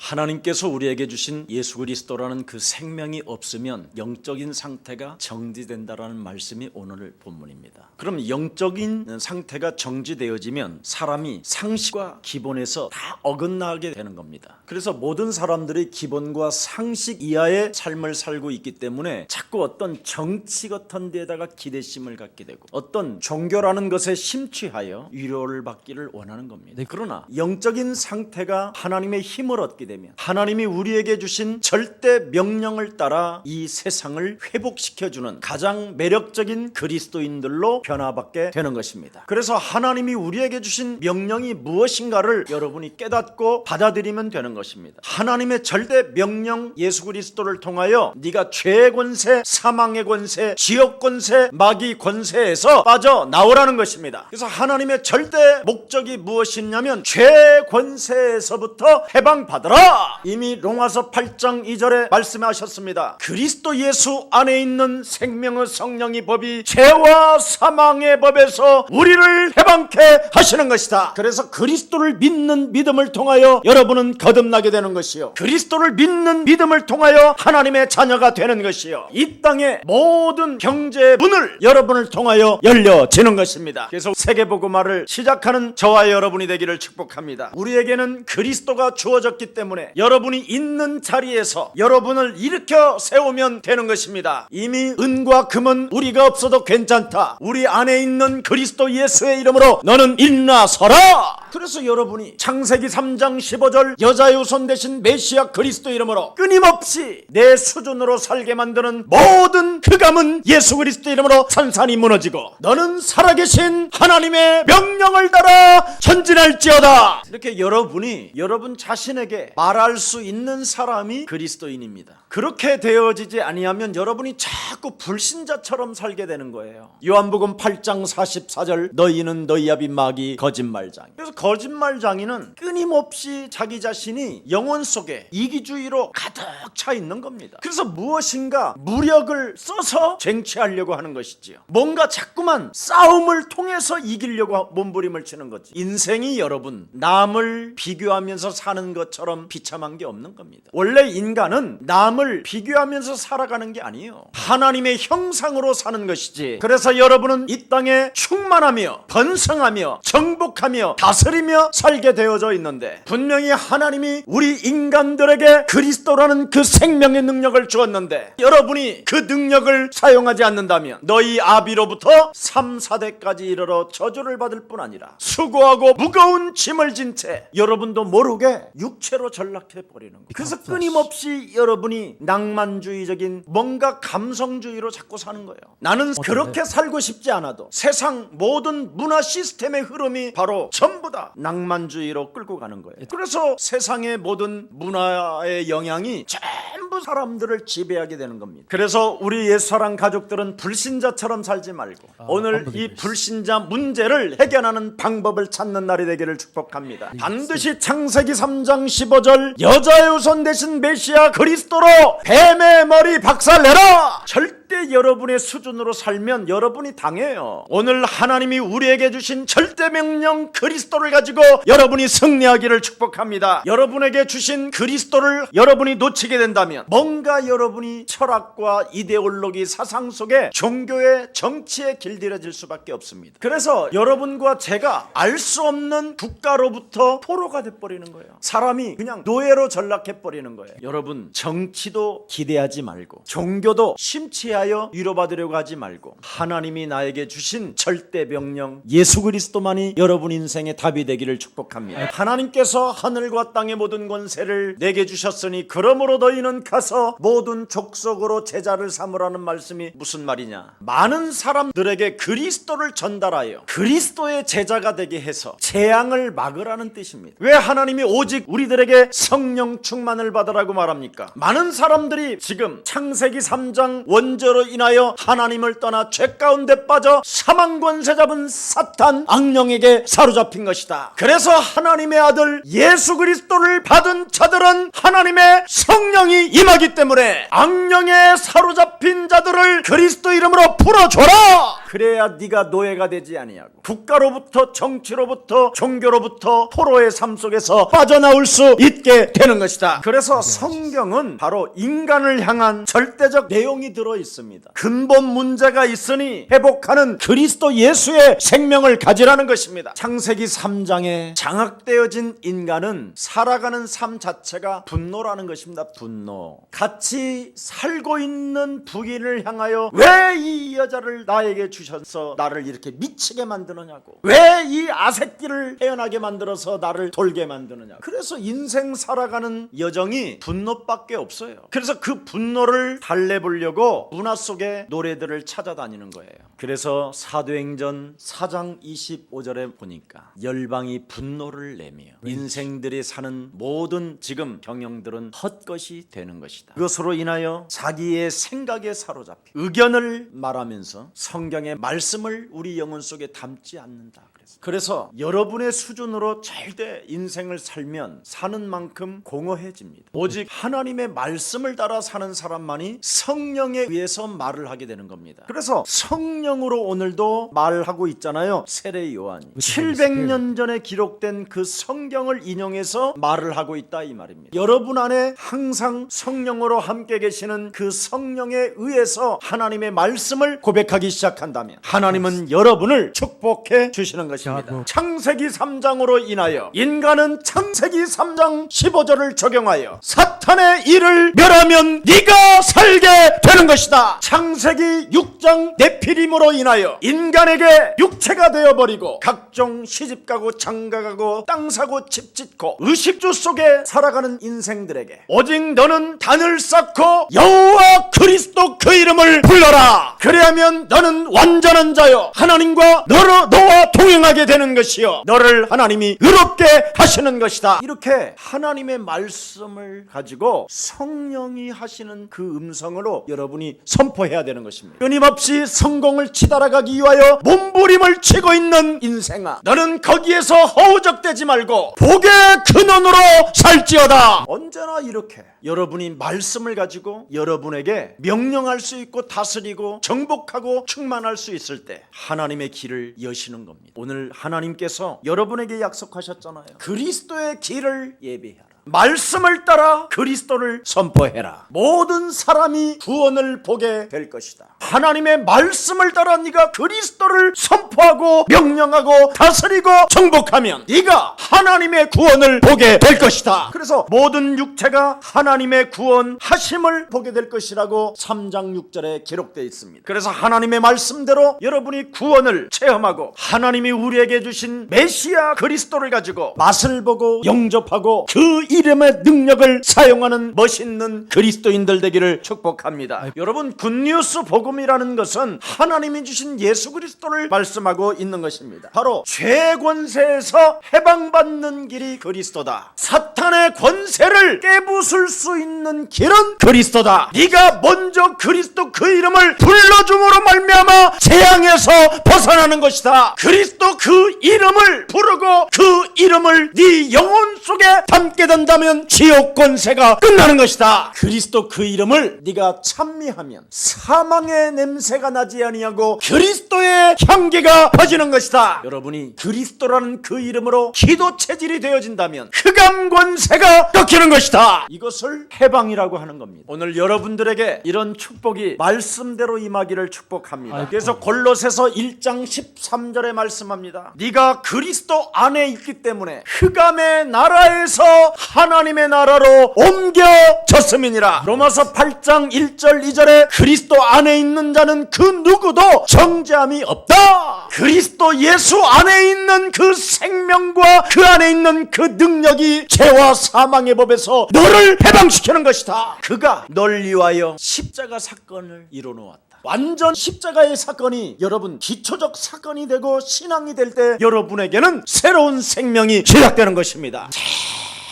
하나님께서 우리에게 주신 예수 그리스도라는 그 생명이 없으면 영적인 상태가 정지된다라는 말씀이 오늘 본문입니다. 그럼 영적인 상태가 정지되어지면 사람이 상식과 기본에서 다 어긋나게 되는 겁니다. 그래서 모든 사람들이 기본과 상식 이하의 삶을 살고 있기 때문에 자꾸 어떤 정치 같은 데다가 기대심을 갖게 되고 어떤 종교라는 것에 심취하여 위로를 받기를 원하는 겁니다. 그러나 영적인 상태가 하나님의 힘을 얻게 되면 하나님이 우리에게 주신 절대 명령을 따라 이 세상을 회복시켜주는 가장 매력적인 그리스도인들로 변화받게 되는 것입니다. 그래서 하나님이 우리에게 주신 명령이 무엇인가를 여러분이 깨닫고 받아들이면 되는 것입니다. 하나님의 절대 명령 예수 그리스도를 통하여 네가 죄의 권세, 사망의 권세, 지역 권세, 마귀 권세에서 빠져나오라는 것입니다. 그래서 하나님의 절대 목적이 무엇이냐면 죄 권세에서부터 해방받으라. 이미 로마서 8장 2절에 말씀하셨습니다. 그리스도 예수 안에 있는 생명의 성령의 법이 죄와 사망의 법에서 우리를 해방케 하시는 것이다. 그래서 그리스도를 믿는 믿음을 통하여 여러분은 거듭나게 되는 것이요, 그리스도를 믿는 믿음을 통하여 하나님의 자녀가 되는 것이요, 이 땅의 모든 경제의 문을 여러분을 통하여 열려지는 것입니다. 그래서 세계복음화를 시작하는 저와 여러분이 되기를 축복합니다. 우리에게는 그리스도가 주어졌기 때문에 여러분이 있는 자리에서 여러분을 일으켜 세우면 되는 것입니다. 이미 은과 금은 우리가 없어도 괜찮다. 우리 안에 있는 그리스도 예수의 이름으로 너는 일어나서라. 그래서 여러분이 창세기 3장 15절 여자의 후손 대신 메시아 그리스도 이름으로 끊임없이 내 수준으로 살게 만드는 모든 흑암은 예수 그리스도 이름으로 산산이 무너지고 너는 살아계신 하나님의 명령을 따라 전진할지어다. 이렇게 여러분이 여러분 자신에게 말할 수 있는 사람이 그리스도인입니다. 그렇게 되어지지 아니하면 여러분이 자꾸 불신자처럼 살게 되는 거예요. 요한복음 8장 44절 너희는 너희 아비 마귀 거짓말장. 그래서 거짓말장이는 끊임없이 자기 자신이 영혼 속에 이기주의로 가득 차 있는 겁니다. 그래서 무엇인가 무력을 써서 쟁취하려고 하는 것이지요. 뭔가 자꾸만 싸움을 통해서 이기려고 몸부림을 치는 거지. 인생이 여러분 남을 비교하면서 사는 것처럼 비참한 게 없는 겁니다. 원래 인간은 남을 비교하면서 살아가는 게 아니에요. 하나님의 형상으로 사는 것이지. 그래서 여러분은 이 땅에 충만하며 번성하며 정복하며 다스리며 살게 되어져 있는데 분명히 하나님이 우리 인간들에게 그리스도라는 그 생명의 능력을 주었는데 여러분이 그 능력을 사용하지 않는다면 너희 아비로부터 3, 4대까지 이르러 저주를 받을 뿐 아니라 수고하고 무거운 짐을 진 채 여러분도 모르게 육체로 전락해 버리는 거예요. 그래서 끊임없이 여러분이 낭만주의적인 뭔가 감성주의로 자꾸 사는 거예요. 나는 그렇게 살고 싶지 않아도 세상 모든 문화 시스템의 흐름이 바로 전부 다 낭만주의로 끌고 가는 거예요. 그래서 세상의 모든 문화의 영향이 전부 사람들을 지배하게 되는 겁니다. 그래서 우리 옛사랑 가족들은 불신자처럼 살지 말고 오늘 이 불신자 문제를 해결하는 방법을 찾는 날이 되기를 축복합니다. 반드시 창세기 3장 15절 여자의 후손 대신 메시아 그리스도로 뱀의 머리 박살내라. 절대 여러분의 수준으로 살면 여러분이 당해요. 오늘 하나님이 우리에게 주신 절대 명령 그리스도를 가지고 여러분이 승리하기를 축복합니다. 여러분에게 주신 그리스도를 여러분이 놓치게 된다면 뭔가 여러분이 철학과 이데올로기 사상 속에 종교의 정치에 길들여질 수밖에 없습니다. 그래서 여러분과 제가 알 수 없는 국가로부터 포로가 돼버리는 거예요. 사람이 그냥 노예로 전락해버리는 거예요. 여러분 정치도 기대하지 말고 종교도 심취하여 위로받으려고 하지 말고 하나님이 나에게 주신 절대 명령 예수 그리스도만이 여러분 인생의 답이 되기를 축복합니다. 하나님께서 하늘과 땅의 모든 권세를 내게 주셨으니 그러므로 너희는 가서 모든 족속으로 제자를 삼으라는 말씀이 무슨 말이냐? 많은 사람들에게 그리스도를 전달하여 그리스도의 제자가 되게 해서 재앙을 막으라는 뜻입니다. 왜 하나님이 오직 우리들에게 성령 충만을 받으라고 말합니까? 많은 사람들이 지금 창세기 3장 원죄로 인하여 하나님을 떠나 죄 가운데 빠져 사망 권세 잡은 사탄 악령에게 사로잡힌 것이다. 그래서 하나님의 아들 예수 그리스도를 받은 자들은 하나님의 성령이 임하기 때문에 악령에 사로잡힌 자들을 그리스도 이름으로 풀어줘라. 그래야 네가 노예가 되지 아니하고 국가로부터, 정치로부터, 종교로부터, 포로의 삶 속에서 빠져나올 수 있게 되는 것이다. 그래서 성경은 바로 인간을 향한 절대적 내용이 들어 있습니다. 근본 문제가 있으니 회복하는 그리스도 예수의 생명을 가지라는 것입니다. 창세기 3장에 장악되어진 인간은 살아가는 삶 자체가 분노라는 것입니다. 분노. 같이 살고 있는 부인을 향하여 왜 이 여자를 나에게 주셔서 나를 이렇게 미치게 만드느냐고, 왜 이 아새끼를 태어나게 만들어서 나를 돌게 만드느냐. 그래서 인생 살아가는 여정이 분노밖에 없어요. 그래서 그 분노를 달래보려고 문화 속의 노래들을 찾아다니는 거예요. 그래서 사도행전 4장 25절에 보니까 열방이 분노를 내며 인생들이 사는 모든 지금 경영들은 헛것이 되는 것이다. 그것으로 인하여 자기의 생각에 사로잡혀 의견을 말하면서 성경의 말씀을 우리 영혼 속에 담지 않는다. 그래서 여러분의 수준으로 절대 인생을 살면 사는 만큼 공허해집니다. 오직 하나님의 말씀을 따라 사는 사람만이 성령에 의해서 말을 하게 되는 겁니다. 그래서 성령으로 오늘도 말하고 있잖아요. 세례 요한이 700년 전에 기록된 그 성경을 인용해서 말을 하고 있다 이 말입니다. 여러분 안에 항상 성령으로 함께 계시는 그 성령에 의해서 하나님의 말씀을 고백하기 시작한다면 하나님은 여러분을 축복해 주시는 것입니다. 창세기 3장으로 인하여 인간은 창세기 3장 15절을 적용하여 사탄의 일을 멸하면 네가 살게 되는 것이다. 창세기 6장 네피림으로 인하여 인간에게 육체가 되어버리고 각종 시집가고 장가가고 땅사고 집짓고 의식주 속에 살아가는 인생들에게 오직 너는 단을 쌓고 여호와 그리스도 그 이름을 불러라. 그래야면 너는 완전한 자요 하나님과 너와 동행하게 되는 것이요 너를 하나님이 의롭게 하시는 것이다. 이렇게 하나님의 말씀을 가지고 성령이 하시는 그 음성으로 여러분이 선포해야 되는 것입니다. 끊임없이 성공을 치달아가기 위하여 몸부림을 치고 있는 인생아, 너는 거기에서 허우적대지 말고 복의 근원으로 살지어다. 언제나 이렇게 여러분이 말씀을 가지고 여러분에게 명령할 수 있고 다스리고 정복하고 충만할 수 있을 때 하나님의 길을 여시는 겁니다. 오늘 하나님께서 여러분에게 약속하셨잖아요. 그리스도의 길을 예비하라. 말씀을 따라 그리스도를 선포해라. 모든 사람이 구원을 보게 될 것이다. 하나님의 말씀을 따라 네가 그리스도를 선포하고 명령하고 다스리고 정복하면 네가 하나님의 구원을 보게 될 것이다. 그래서 모든 육체가 하나님의 구원하심을 보게 될 것이라고 3장 6절에 기록되어 있습니다. 그래서 하나님의 말씀대로 여러분이 구원을 체험하고 하나님이 우리에게 주신 메시아 그리스도를 가지고 맛을 보고 영접하고 그 이름의 능력을 사용하는 멋있는 그리스도인들 되기를 축복합니다. 여러분, 굿뉴스 복음이라는 것은 하나님이 주신 예수 그리스도를 말씀하고 있는 것입니다. 바로 죄 권세에서 해방받는 길이 그리스도다. 사탄의 권세를 깨부술 수 있는 길은 그리스도다. 네가 먼저 그리스도 그 이름을 불러줌으로 말미암아 재앙에서 벗어나는 것이다. 그리스도 그 이름을 부르고 그 이름을 네 영혼 속에 담게 된다면 지옥 권세가 끝나는 것이다. 그리스도 그 이름을 네가 찬미하면 사망의 냄새가 나지 아니하고 그리스도의 향기가 퍼지는 것이다. 여러분이 그리스도라는 그 이름으로 기도 체질이 되어진다면 흑암 권세가 꺾이는 것이다. 이것을 해방이라고 하는 겁니다. 오늘 여러분들에게 이런 축복이 말씀대로 임하기를 축복합니다. 그래서 골로새서 1장 13절에 말씀합니다. 네가 그리스도 안에 있기 때문에 흑암의 나라에서 하나님의 나라로 옮겨졌음이니라. 로마서 8장 1절 2절에 그리스도 안에 있는 자는 그 누구도 정죄함이 없다. 그리스도 예수 안에 있는 그 생명과 그 안에 있는 그 능력이 죄와 사망의 법에서 너를 해방시키는 것이다. 그가 널 위하여 십자가 사건을 이뤄놓았다. 완전 십자가의 사건이 여러분 기초적 사건이 되고 신앙이 될 때 여러분에게는 새로운 생명이 시작되는 것입니다.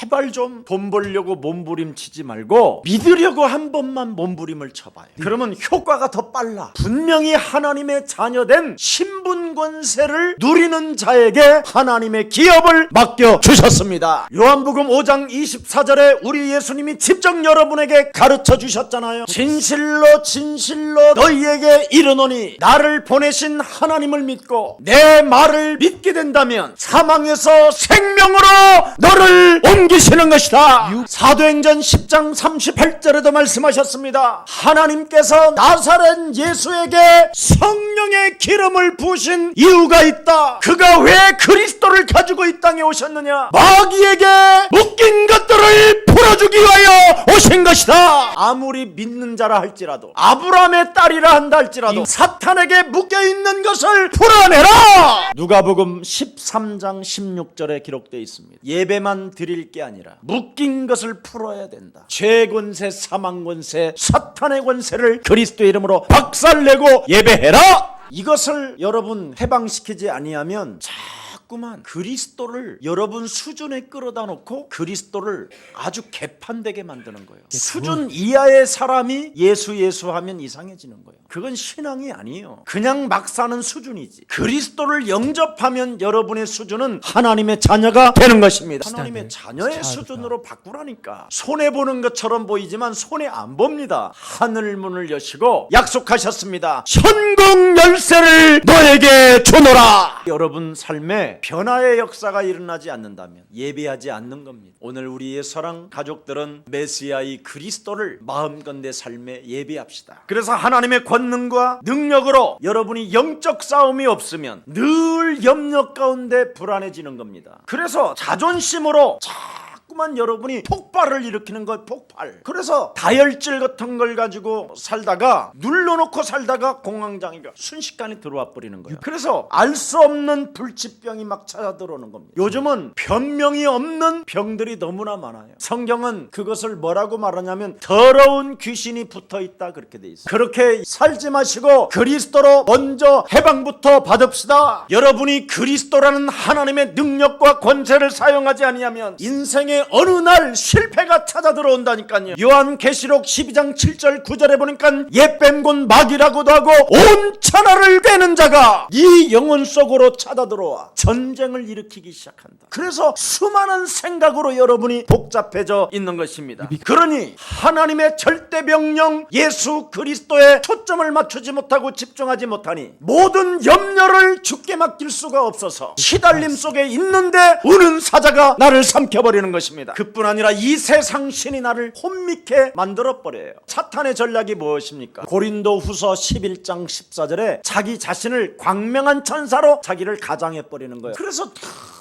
제발 좀 돈 벌려고 몸부림치지 말고 믿으려고 한 번만 몸부림을 쳐봐요. 그러면 효과가 더 빨라. 분명히 하나님의 자녀된 신분 권세를 누리는 자에게 하나님의 기업을 맡겨주셨습니다. 요한복음 5장 24절에 우리 예수님이 직접 여러분에게 가르쳐 주셨잖아요. 진실로 진실로 너희에게 이르노니 나를 보내신 하나님을 믿고 내 말을 믿게 된다면 사망에서 생명으로 너를 옮기시는 것이다. 사도행전 10장 38절에도 말씀하셨습니다. 하나님께서 나사렛 예수에게 성령의 기름을 부으신 이유가 있다. 그가 왜 그리스도를 가지고 이 땅에 오셨느냐? 마귀에게 묶인 것들을 풀어주기 위하여 오신 것이다. 아무리 믿는 자라 할지라도, 아브라함의 딸이라 한다 할지라도 사탄에게 묶여있는 것을 풀어내라. 누가복음 13장 16절에 기록되어 있습니다. 예배만 드릴 게 아니라 묶인 것을 풀어야 된다. 죄 권세, 사망 권세, 사탄의 권세를 그리스도의 이름으로 박살내고 예배해라. 이것을 여러분 해방시키지 아니하면 자꾸만 그리스도를 여러분 수준에 끌어다 놓고 그리스도를 아주 개판되게 만드는 거예요. 수준 이하의 사람이 예수 하면 이상해지는 거예요. 그건 신앙이 아니에요. 그냥 막 사는 수준이지. 그리스도를 영접하면 여러분의 수준은 하나님의 자녀가 되는 것입니다. 하나님의 자녀의 수준으로 바꾸라니까. 손해보는 것처럼 보이지만 손해 안 봅니다. 하늘 문을 여시고 약속하셨습니다. 천국 열쇠를 너에게 주노라. 여러분 삶에 변화의 역사가 일어나지 않는다면 예배하지 않는 겁니다. 오늘 우리의 사랑 가족들은 메시아의 그리스도를 마음껏 내 삶에 예배합시다. 그래서 하나님의 권능과 능력으로 여러분이 영적 싸움이 없으면 늘 염려 가운데 불안해지는 겁니다. 그래서 자존심으로 자꾸만 여러분이 폭발을 일으키는 거예요. 폭발. 그래서 다혈질 같은 걸 가지고 살다가 눌러놓고 살다가 공황장애가 순식간에 들어와 버리는 거예요. 그래서 알 수 없는 불치병이 막 찾아 들어오는 겁니다. 요즘은 변명이 없는 병들이 너무나 많아요. 성경은 그것을 뭐라고 말하냐면 더러운 귀신이 붙어있다 그렇게 돼 있어요. 그렇게 살지 마시고 그리스도로 먼저 해방부터 받읍시다. 여러분이 그리스도라는 하나님의 능력과 권세를 사용하지 아니하면 인생의 어느 날 실패가 찾아 들어온다니까요. 요한계시록 12장 7절 9절에 보니까 옛뱀곤 마귀라고도 하고 온 천하를 꿰는 자가 네 영혼 속으로 찾아 들어와 전쟁을 일으키기 시작한다. 그래서 수많은 생각으로 여러분이 복잡해져 있는 것입니다. 그러니 하나님의 절대 명령 예수 그리스도에 초점을 맞추지 못하고 집중하지 못하니 모든 염려를 주께 맡길 수가 없어서 시달림 속에 있는데 우는 사자가 나를 삼켜버리는 것입니다. 그뿐 아니라 이 세상 신이 나를 혼미케 만들어버려요. 사탄의 전략이 무엇입니까? 고린도 후서 11장 14절에 자기 자신을 광명한 천사로 자기를 가장해버리는 거예요. 그래서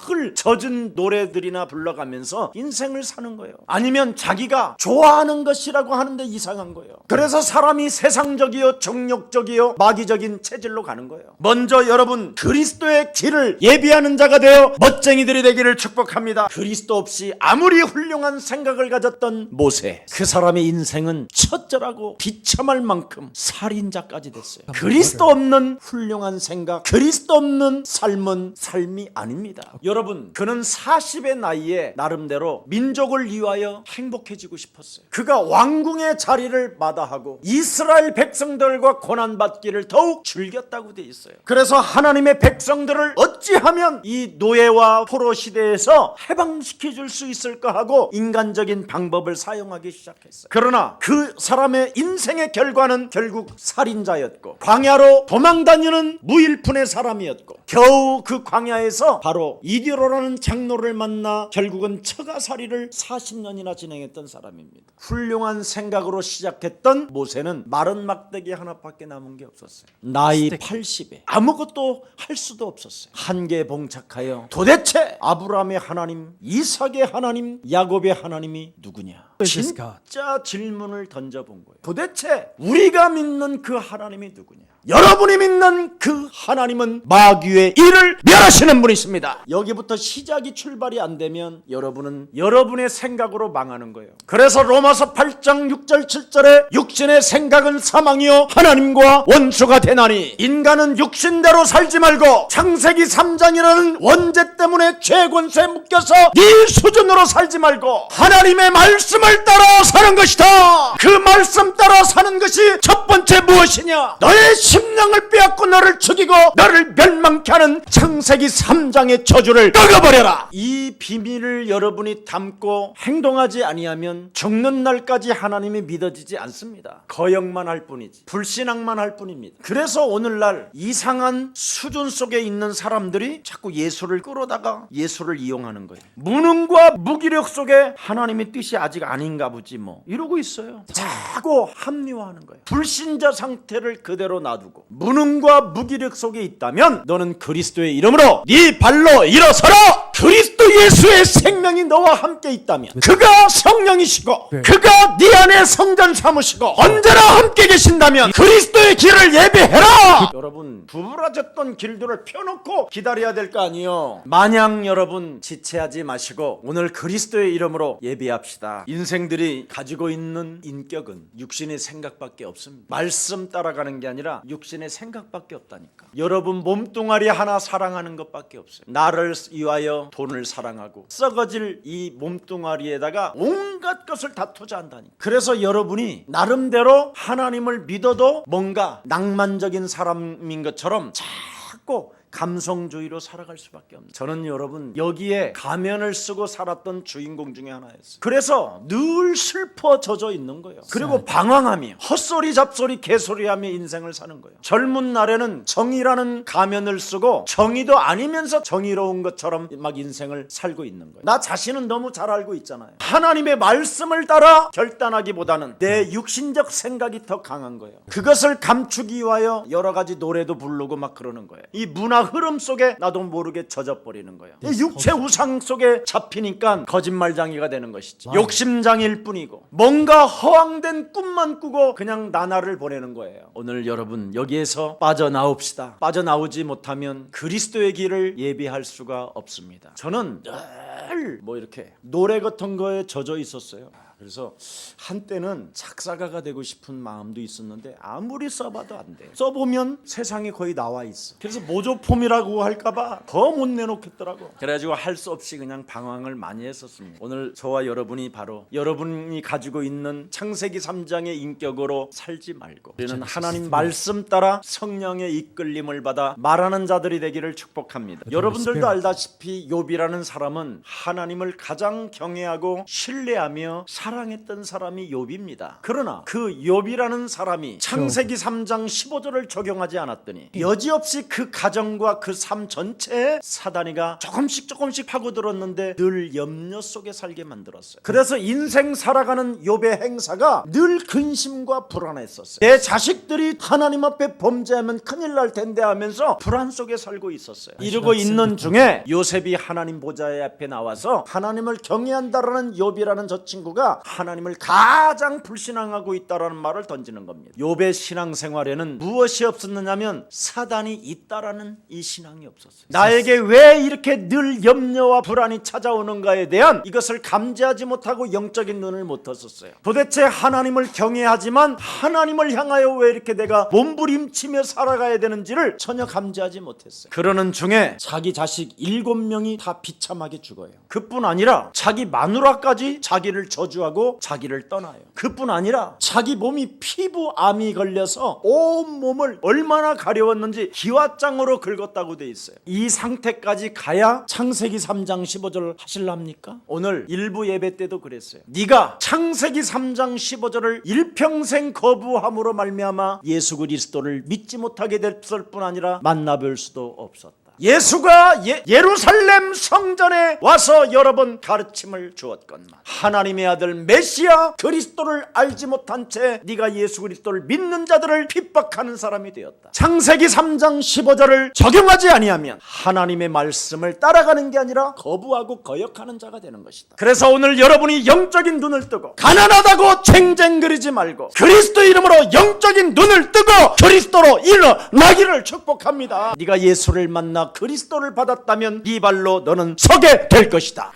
늘 젖은 노래들이나 불러가면서 인생을 사는 거예요. 아니면 자기가 좋아하는 것이라고 하는데 이상한 거예요. 그래서 사람이 세상적이요 정욕적이요 마귀적인 체질로 가는 거예요. 먼저 여러분 그리스도의 길을 예비하는 자가 되어 멋쟁이들이 되기를 축복합니다. 그리스도 없이 아무리 훌륭한 생각을 가졌던 모세, 그 사람의 인생은 처절하고 비참할 만큼 살인자까지 됐어요. 그리스도 없는 훌륭한 생각, 그리스도 없는 삶은 삶이 아닙니다. 여러분, 그는 40의 나이에 나름대로 민족을 위하여 행복해지고 싶었어요. 그가 왕궁의 자리를 마다하고 이스라엘 백성들과 고난받기를 더욱 즐겼다고 돼 있어요. 그래서 하나님의 백성들을 어찌하면 이 노예와 포로 시대에서 해방시켜 줄 수 있을까 하고 인간적인 방법을 사용하기 시작했어요. 그러나 그 사람의 인생의 결과는 결국 살인자였고 광야로 도망다니는 무일푼의 사람이었고 겨우 그 광야에서 바로 이디로라는 장로를 만나 결국은 처가살이를 40년이나 진행했던 사람입니다. 훌륭한 생각으로 시작했던 모세는 마른 막대기 하나밖에 남은 게 없었어요. 나이 80에 아무것도 할 수도 없었어요. 한계에 봉착하여 도대체 아브라함의 하나님, 이삭의 하나님, 야곱의 하나님이 누구냐? 진짜 질문을 던져본 거예요. 도대체 우리가 믿는 그 하나님이 누구냐? 여러분이 믿는 그 하나님은 마귀의 일을 멸하시는 분이십니다. 여기부터 시작이 출발이 안 되면 여러분은 여러분의 생각으로 망하는 거예요. 그래서 로마서 8장 6절 7절에 육신의 생각은 사망이요 하나님과 원수가 되나니 인간은 육신대로 살지 말고 창세기 3장이라는 원죄 때문에 죄 권세에 묶여서 네 수준으로 살지 말고 하나님의 말씀을 따라 사는 것이다. 그 말씀 따라 사는 것이 첫 번째 무엇이냐? 너의 심령을 빼앗고 너를 죽이고 너를 멸망케 하는 창세기 3장의 저주를 떠겨버려라. 이 비밀을 여러분이 담고 행동하지 아니하면 죽는 날까지 하나님이 믿어지지 않습니다. 거역만 할 뿐이지, 불신앙만 할 뿐입니다. 그래서 오늘날 이상한 수준 속에 있는 사람들이 자꾸 예수를 끌어다가 예수를 이용하는 거예요. 무능과 무기력 속에 하나님의 뜻이 아직 아닌가 보지 뭐 이러고 있어요. 자꾸 합리화하는 거예요. 불신자 상태를 그대로 놔두고 무능과 무기력 속에 있다면 너는 그리스도의 이름으로 네 발로 일어서라. 그리스도 예수의 생명이 너와 함께 있다면 그가 성령이시고 그가 네 안에 성전 삼으시고 언제나 함께 계신다면 그리스도의 길을 예배해라. 여러분 구부러졌던 길들을 펴놓고 기다려야 될 거 아니에요. 마냥 여러분 지체하지 마시고 오늘 그리스도의 이름으로 예배합시다. 인생들이 가지고 있는 인격은 육신의 생각밖에 없습니다. 말씀 따라가는 게 아니라 육신의 생각밖에 없다니까. 여러분 몸뚱아리 하나 사랑하는 것밖에 없어요. 나를 위하여 돈을 사랑하고 썩어질 이 몸뚱아리에다가 온갖 것을 다 투자한다니까. 그래서 여러분이 나름대로 하나님을 믿어도 뭔가 낭만적인 사람인 것처럼 자꾸 감성주의로 살아갈 수밖에 없는. 저는 여러분 여기에 가면을 쓰고 살았던 주인공 중에 하나였어요. 그래서 늘 슬퍼 젖어 있는 거예요. 그리고 방황하며 헛소리 잡소리 개소리하며 인생을 사는 거예요. 젊은 날에는 정의라는 가면을 쓰고 정의도 아니면서 정의로운 것처럼 막 인생을 살고 있는 거예요. 나 자신은 너무 잘 알고 있잖아요. 하나님의 말씀을 따라 결단하기보다는 내 육신적 생각이 더 강한 거예요. 그것을 감추기 위하여 여러 가지 노래도 부르고 막 그러는 거예요. 이 문화 흐름 속에 나도 모르게 젖어버리는 거예요. 이 육체 우상 속에 잡히니까 거짓말장이가 되는 것이지. 욕심장일 뿐이고 뭔가 허황된 꿈만 꾸고 그냥 나날을 보내는 거예요. 오늘 여러분 여기에서 빠져나옵시다. 빠져나오지 못하면 그리스도의 길을 예비할 수가 없습니다. 저는 늘 뭐 이렇게 노래 같은 거에 젖어 있었어요. 그래서 한때는 작사가가 되고 싶은 마음도 있었는데 아무리 써봐도 안 돼. 써보면 세상에 거의 나와 있어. 그래서 모조폼이라고 할까봐 더 못 내놓겠더라고. 그래가지고 할 수 없이 그냥 방황을 많이 했었습니다. 오늘 저와 여러분이 바로 여러분이 가지고 있는 창세기 3장의 인격으로 살지 말고 우리는 하나님 말씀 따라 성령의 이끌림을 받아 말하는 자들이 되기를 축복합니다. 여러분들도 알다시피 욥이라는 사람은 하나님을 가장 경외하고 신뢰하며 사랑했던 사람이 욥입니다. 그러나 그 욥이라는 사람이 창세기 3장 15절을 적용하지 않았더니 여지없이 그 가정과 그 삶 전체에 사단이가 조금씩 파고들었는데 늘 염려 속에 살게 만들었어요. 그래서 인생 살아가는 욥의 행사가 늘 근심과 불안했었어요. 내 자식들이 하나님 앞에 범죄하면 큰일 날 텐데 하면서 불안 속에 살고 있었어요. 이러고 있는 중에 요셉이 하나님 보좌의 앞에 나와서 하나님을 경외한다라는 욥이라는 저 친구가 하나님을 가장 불신앙하고 있다라는 말을 던지는 겁니다. 욥의 신앙생활에는 무엇이 없었느냐면 사단이 있다라는 이 신앙이 없었어요. 나에게 왜 이렇게 늘 염려와 불안이 찾아오는가에 대한 이것을 감지하지 못하고 영적인 눈을 못 떴었어요. 도대체 하나님을 경외하지만 하나님을 향하여 왜 이렇게 내가 몸부림치며 살아가야 되는지를 전혀 감지하지 못했어요. 그러는 중에 자기 자식 7명이 다 비참하게 죽어요. 그뿐 아니라 자기 마누라까지 자기를 저주하고 자기를 떠나요. 그뿐 아니라 자기 몸이 피부암이 걸려서 온 몸을 얼마나 가려웠는지 기와장으로 긁었다고 돼 있어요. 이 상태까지 가야 창세기 3장 15절을 하실랍니까? 오늘 일부 예배 때도 그랬어요. 네가 창세기 3장 15절을 일평생 거부함으로 말미암아 예수 그리스도를 믿지 못하게 됐을 뿐 아니라 만나볼 수도 없었다. 예수가 예루살렘 성전에 와서 여러 번 가르침을 주었건만 하나님의 아들 메시아 그리스도를 알지 못한 채 네가 예수 그리스도를 믿는 자들을 핍박하는 사람이 되었다. 창세기 3장 15절을 적용하지 아니하면 하나님의 말씀을 따라가는 게 아니라 거부하고 거역하는 자가 되는 것이다. 그래서 오늘 여러분이 영적인 눈을 뜨고 가난하다고 쟁쟁거리지 말고 그리스도 이름으로 영적인 눈을 뜨고 그리스도로 일어나기를 축복합니다. 네가 예수를 만나 그리스도를 받았다면 네 발로 너는 서게 될 것이다.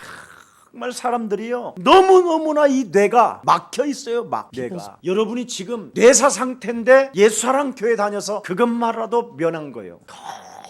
정말 사람들이요 너무너무나 이 뇌가 막혀 있어요. 뇌가. 여러분이 지금 뇌사 상태인데 예수사랑 교회 다녀서 그것만이라도 면한 거예요.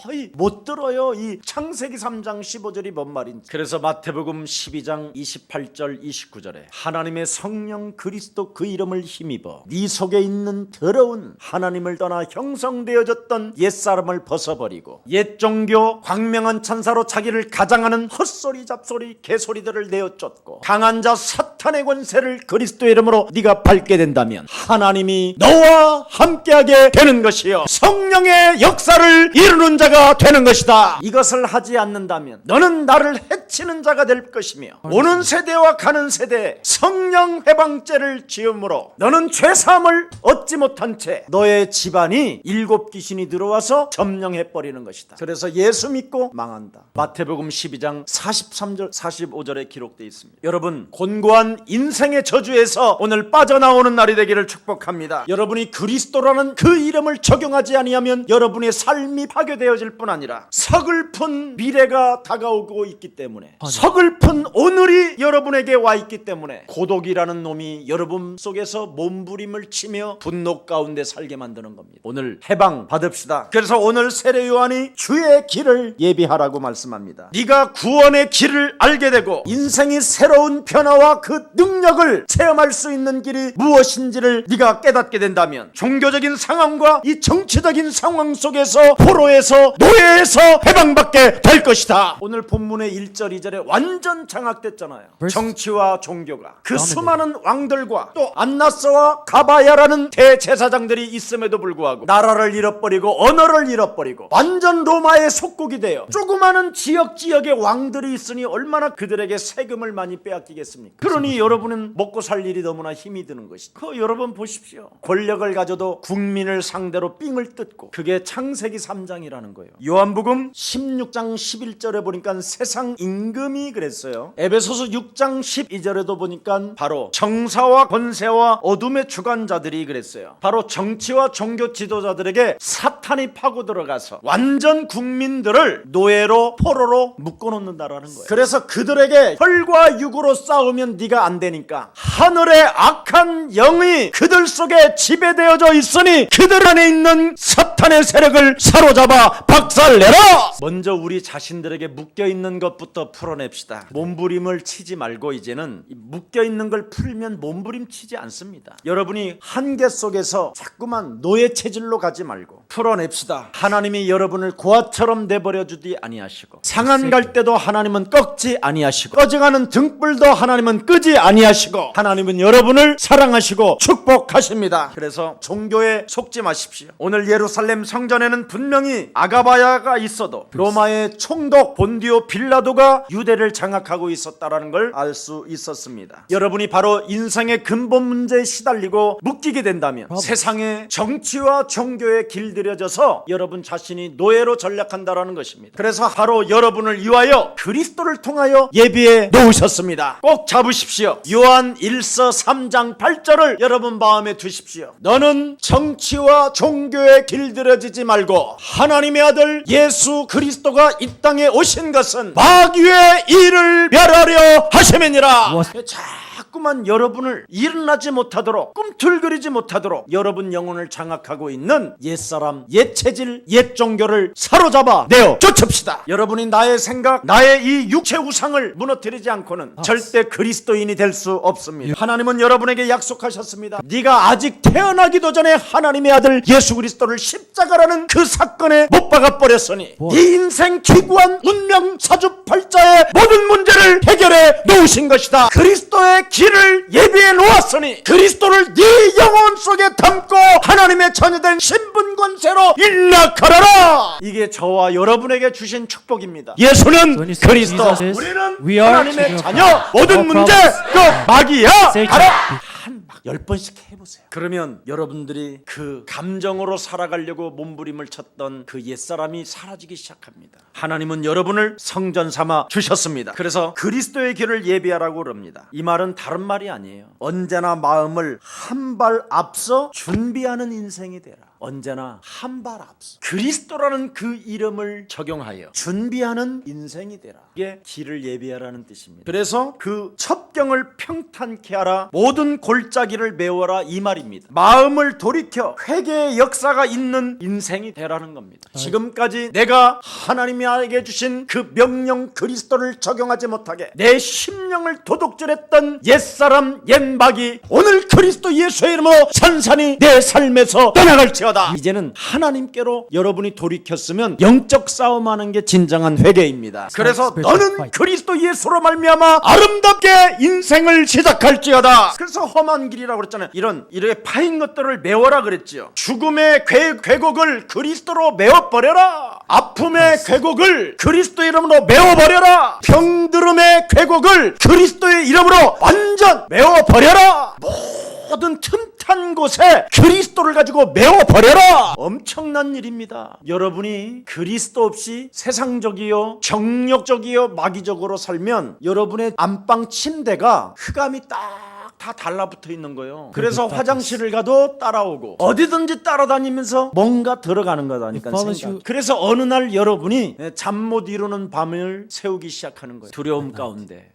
거의 못 들어요. 이 창세기 3장 15절이 뭔 말인지. 그래서 마태복음 12장 28절 29절에 하나님의 성령 그리스도 그 이름을 힘입어 네 속에 있는 더러운 하나님을 떠나 형성되어졌던 옛사람을 벗어버리고 옛 종교 광명한 천사로 자기를 가장하는 헛소리 잡소리 개소리들을 내어 쫓고 강한 자 사탄의 권세를 그리스도의 이름으로 네가 밟게 된다면 하나님이 너와 함께하게 되는 것이요 성령의 역사를 이루는 자가 되는 것이다. 이것을 하지 않는다면 너는 나를 해치는 자가 될 것이며 오는 세대와 가는 세대에 성령 회방죄를 지음으로 너는 죄사함을 얻지 못한 채 너의 집안이 일곱 귀신이 들어와서 점령해버리는 것이다. 그래서 예수 믿고 망한다. 마태복음 12장 43절 45절에 기록되어 있습니다. 여러분 곤고한 인생의 저주에서 오늘 빠져나오는 날이 되기를 축복합니다. 여러분이 그리스도라는 그 이름을 적용하지 아니하면 여러분의 삶이 파괴되어질 뿐 아니라 서글픈 미래가 다가오고 있기 때문에 서글픈 오늘이 여러분에게 와 있기 때문에 고독이라는 놈이 여러분 속에서 몸부림을 치며 분노 가운데 살게 만드는 겁니다. 오늘 해방 받읍시다. 그래서 오늘 세례 요한이 주의 길을 예비하라고 말씀합니다. 네가 구원의 길을 알게 되고 인생이 새로운 변화와 그 능력을 체험할 수 있는 길이 무엇인지를 네가 깨닫게 된다면 종교적인 상황과 이 정치적인 상황 속에서 포로에서 노예에서 해방받게 될 것이다. 오늘 본문의 1절 2절에 완전 장악됐잖아요. 정치와 종교가 그 수많은 왕들과 또 안나스와 가바야라는 대제사장들이 있음에도 불구하고 나라를 잃어버리고 언어를 잃어버리고 완전 로마의 속국이 되어 조그마한 지역의 왕들이 있으니 얼마나 그들에게 세금을 많이 빼앗기겠습니까? 그러니 여러분은 먹고 살 일이 너무나 힘이 드는 것이다. 여러분 보십시오. 권력을 가져도 국민을 상대로 삥을 뜯고 그게 창세기 3장이라는 거예요. 요한복음 16장 11절에 보니까 세상 임금이 그랬어요. 에베소서 6장 12절에도 보니까 바로 정사와 권세와 어둠의 주관자들이 그랬어요. 바로 정치와 종교 지도자들에게 사탄이 파고 들어가서 완전 국민들을 노예로 포로로 묶어놓는다라는 거예요. 그래서 그들에게 혈과 육으로 싸우면 네가 안 되니까 하늘의 악한 영이 그들 속에 지배되어져 있으니 그들 안에 있는 사탄의 세력을 사로잡아 박살내라. 먼저 우리 자신들에게 묶여있는 것부터 풀어냅시다. 몸부림을 치지 말고 이제는 묶여있는 걸 풀면 몸부림 치지 않습니다. 여러분이 한계 속에서 자꾸만 노예 체질로 가지 말고 풀어냅시다. 하나님이 여러분을 고아처럼 내버려 주지 아니하시고 상한 갈 때도 하나님은 꺾지 아니하시고 꺼져가는 등불도 하나님은 끄지 아니하시고 하나님은 여러분을 사랑하시고 축복하십니다. 그래서 종교에 속지 마십시오. 오늘 예루살렘 성전에는 분명히 아가바야가 있어도 로마의 총독 본디오 빌라도가 유대를 장악하고 있었다라는 걸 알 수 있었습니다. 여러분이 바로 인생의 근본 문제에 시달리고 묶이게 된다면 세상의 정치와 종교에 길들여져서 여러분 자신이 노예로 전락한다라는 것입니다. 그래서 바로 여러분을 위하여 그리스도를 통하여 예비해 놓으셨습니다. 꼭 잡으십시오. 요한 1서 3장 8절을 여러분 마음에 두십시오. 너는 정치와 종교에 길들여지지 말고 하나님의 아들 예수 그리스도가 이 땅에 오신 것은 마귀의 일을 멸하려 하심이니라. 자꾸만 여러분을 일어나지 못하도록 꿈틀거리지 못하도록 여러분 영혼을 장악하고 있는 옛사람, 옛체질, 옛종교를 사로잡아 내어 쫓읍시다. 여러분이 나의 생각, 나의 이 육체 우상을 무너뜨리지 않고는 절대 그리스도인이 될 수 없습니다. 하나님은 여러분에게 약속하셨습니다. 네가 아직 태어나기도 전에 하나님의 아들 예수 그리스도를 십자가라는 그 사건에 못 박아 버렸으니 네 인생 기구한 운명 사주팔자의 모든 문제를 해결해 놓으신 것이다. 그리스도의 길을 예비해 놓았으니 그리스도를 네 영혼 속에 담고 하나님의 자녀된 신분 권세로 일락하라라. 이게 저와 여러분에게 주신 축복입니다. 예수는 그리스도, 우리는 하나님의 자녀. 모든 문제 그 마귀야. 가라. 한 10번씩 해보세요. 그러면 여러분들이 그 감정으로 살아가려고 몸부림을 쳤던 그 옛사람이 사라지기 시작합니다. 하나님은 여러분을 성전 삼아 주셨습니다. 그래서 그리스도의 길을 예비하라고 그럽니다. 이 말은 다른 말이 아니에요. 언제나 마음을 한 발 앞서 준비하는 인생이 되라. 언제나 한 발 앞서 그리스도라는 그 이름을 적용하여 준비하는 인생이 되라. 이게 길을 예비하라는 뜻입니다. 그래서 그 첩경을 평탄케 하라, 모든 골짜기를 메워라, 이 말입니다. 마음을 돌이켜 회개의 역사가 있는 인생이 되라는 겁니다. 지금까지 내가 하나님에게 주신 그 명령 그리스도를 적용하지 못하게 내 심령을 도둑질했던 옛사람 옛마귀 오늘 그리스도 예수의 이름으로 산산이 내 삶에서 떠나갈지어다. 이제는 하나님께로 여러분이 돌이켰으면 영적 싸움하는 게 진정한 회개입니다. 그래서 너는 그리스도 예수로 말미암아 아름답게 인생을 시작할지어다. 그래서 험한 길이라고 그랬잖아요. 이렇게 파인 것들을 메워라 그랬지요. 죽음의 궤곡을 그리스도로 메워버려라. 아픔의 궤곡을 그리스도 이름으로 메워버려라. 병들음의 궤곡을 그리스도의 이름으로 완전 메워버려라. 모든 틈탄 곳에 그리스도를 가지고 메워버려라. 엄청난 일입니다. 여러분이 그리스도 없이 세상적이요 정력적이요 마귀적으로 살면 여러분의 안방 침대가 흑암이 딱 다 달라붙어 있는 거예요. 그래서 화장실을 가도 따라오고 어디든지 따라다니면서 뭔가 들어가는 거다니까 생각. 그래서 어느 날 여러분이 잠 못 이루는 밤을 새우기 시작하는 거예요. 두려움 가운데.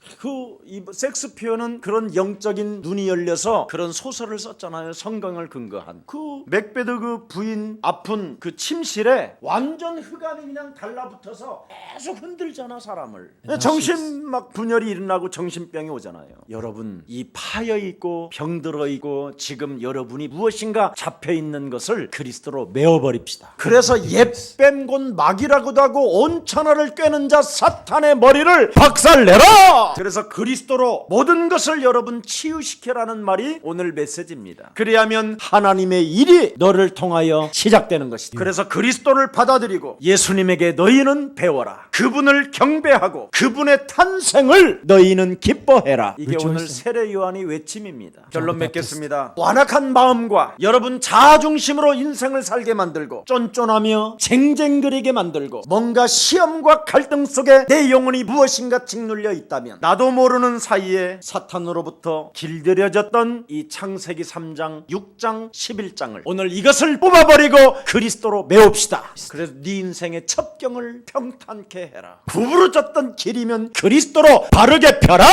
이 섹스피어는 그런 영적인 눈이 열려서 그런 소설을 썼잖아요. 성경을 근거한. 그 맥베드 그 부인 아픈 그 침실에 완전 흑암이 그냥 달라붙어서 계속 흔들잖아 사람을. 정신 막 분열이 일어나고 정신병이 오잖아요. 여러분 이 파여 있고 병들어 있고 지금 여러분이 무엇인가 잡혀 있는 것을 그리스도로 메워버립시다. 그래서 옛뱀 곧 마귀라고도 하고 온 천하를 꿰는 자 사탄의 머리를 박살내라. 그래서 그리스도로 모든 것을 여러분 치유시켜라는 말이 오늘 메시지입니다. 그래야면 하나님의 일이 너를 통하여 시작되는 것이다. 그래서 그리스도를 받아들이고 예수님에게 너희는 배워라. 그분을 경배하고 그분의 탄생을 너희는 기뻐해라. 이게 오늘 세례 요한이 외침입니다. 결론 맺겠습니다. 완악한 마음과 여러분 자아중심으로 인생을 살게 만들고 쫀쫀하며 쟁쟁거리게 만들고 뭔가 시험과 갈등 속에 내 영혼이 무엇인가 짓눌려 있다면 나도 모르는 사이에 사탄으로부터 길들여졌던 이 창세기 3장 6장 11장을 오늘 이것을 뽑아버리고 그리스도로 메웁시다. 그래서 네 인생의 첩경을 평탄케 해라. 구부러졌던 길이면 그리스도로 바르게 펴라.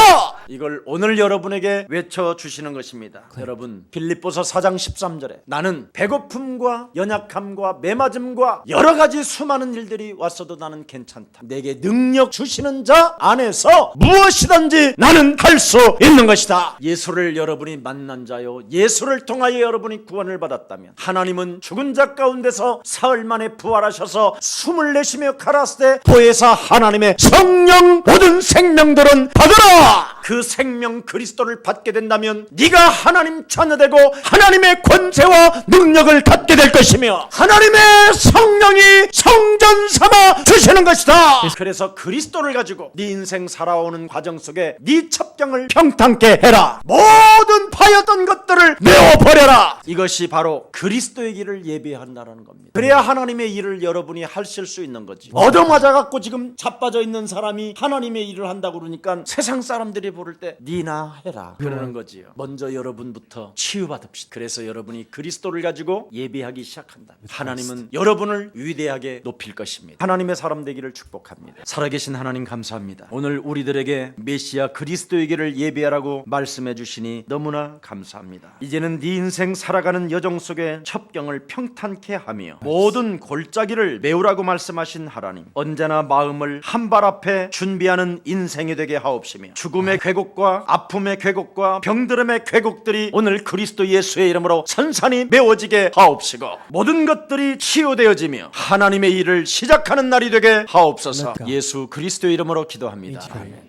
이걸 오늘 여러분에게 외쳐주시는 것입니다. 여러분 빌립보서 4장 13절에 나는 배고픔과 연약함과 매맞음과 여러 가지 수많은 일들이 왔어도 나는 괜찮다. 내게 능력 주시는 자 안에서 무엇이든지 나는 할 수 있는 것이다. 예수를 여러분이 만난 자요 예수를 통하여 여러분이 구원을 받았다면 하나님은 죽은 자 가운데서 사흘 만에 부활하셔서 숨을 내쉬며 가라사대 보혜사 하나님의 성령 모든 생명들은 받으라. 그 생명 그리스도를 받게 된다면 네가 하나님 자녀되고 하나님의 권세와 능력을 갖게 될 것이며 하나님의 성령이 성전 삼아 주시는 것이다. 그래서 그리스도를 가지고 네 인생 살아오는 과정 속에 네 첩경을 평탄케 해라. 모든 파였던 것들을 메워버려라. 이것이 바로 그리스도의 길을 예비한다는 겁니다. 그래야 하나님의 일을 여러분이 하실 수 있는 거지. 얻어맞아갖고 지금 자빠져 있는 사람이 하나님의 일을 한다고 그러니까 세상 사람들이 부를 때 니나 해라 그러는 거지요. 먼저 여러분부터 치유받읍시다. 그래서 여러분이 그리스도를 가지고 예비하기 시작한다. 하나님은 여러분을 위대하게 높일 것입니다. 하나님의 사람 되기를 축복합니다. 살아계신 하나님 감사합니다. 오늘 우리들에게 메시아 그리스도의 길을 예비하라고 말씀해 주시니 너무나 감사합니다. 이제는 네 인생 살아가는 여정 속에 첩경을 평탄케 하며 모든 골짜기를 메우라고 말씀하신 하나님, 언제나 마음을 한 발 앞에 준비하는 인생이 되게 하옵시며 죽음의 궤곡과 아픔의 궤곡과 병들음의 궤곡들이 오늘 그리스도 예수의 이름으로 산산이 메워지게 하옵시고 모든 것들이 치유되어지며 하나님의 일을 시작하는 날이 되게 하옵소서. 예수 그리스도의 이름으로 기도합니다. 아멘.